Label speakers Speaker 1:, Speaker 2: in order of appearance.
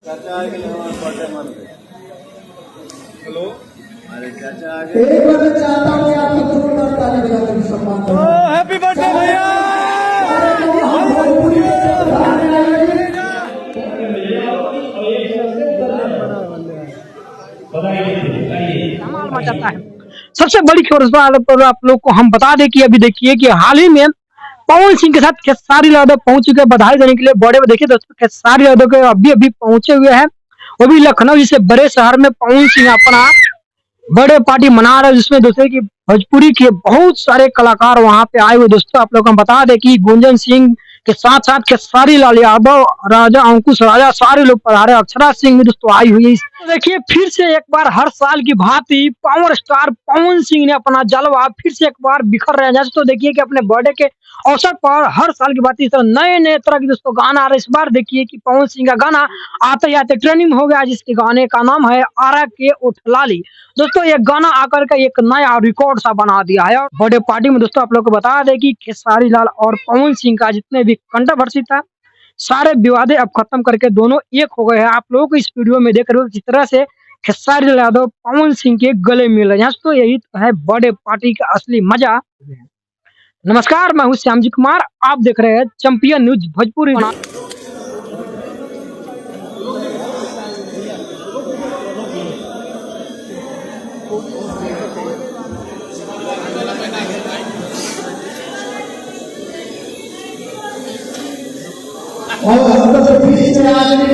Speaker 1: चाचा आगे हमारे बर्थडे मन पे। हेलो, अरे चाचा आगे।
Speaker 2: एक बार मैं चाहता हूँ कि आप जोरदार ताली बजाकर सम्मान करें।
Speaker 3: हैप्पी बर्थडे भैया।
Speaker 4: धमाल मचाता है। सबसे बड़ी खबर इस बार पर आप लोग को हम बता दें कि अभी देखिए कि हाल ही में पवन सिंह के साथ खेसारी यादव पहुंच चुके हैं बधाई देने के लिए। बड़े देखिए दोस्तों खेसारी यादव के अभी अभी पहुंचे हुए हैं, वो भी लखनऊ जैसे बड़े शहर में पवन सिंह अपना बर्थडे पार्टी मना रहे हैं, जिसमें दोस्तों की भोजपुरी के बहुत सारे कलाकार वहां पे आए हुए। दोस्तों आप लोग को हम बता दें कि गुंजन सिंह के साथ साथ खेसारी लाल यादव, राजा अंकुश राजा, सारे लोग पधारे। अक्षरा सिंह भी दोस्तों आई हुई है। तो देखिए फिर से एक बार हर साल की भांति पावर स्टार पवन सिंह ने अपना जलवा फिर से एक बार बिखर रहे हैं। जैसे तो देखिए कि अपने बर्थडे के अवसर पर हर साल की बात इस तरह नए नए तरह के दोस्तों गाना आ रहे हैं। इस बार देखिए कि पवन सिंह का गाना आते ही आते ट्रेंडिंग हो गया, जिसके गाने का नाम है आरा के उठलाली। दोस्तों ये गाना आकर के एक नया रिकॉर्ड सा बना दिया है। और बर्थडे पार्टी में दोस्तों आप लोग को बता दें कि खेसारी लाल और पवन सिंह का जितने भी कंट्रोवर्सी था, सारे विवादे अब खत्म करके दोनों एक हो गए हैं। आप लोगों को इस वीडियो में देख रहे हो किस तरह से खेसारी लाल यादव पवन सिंह के गले मिल रहे हैं। तो यही तो है बर्थडे पार्टी का असली मजा। नमस्कार, मैं हूं श्याम जी कुमार, आप देख रहे हैं चैंपियन न्यूज भोजपुरी।
Speaker 2: और हम लोग बीच में आदमी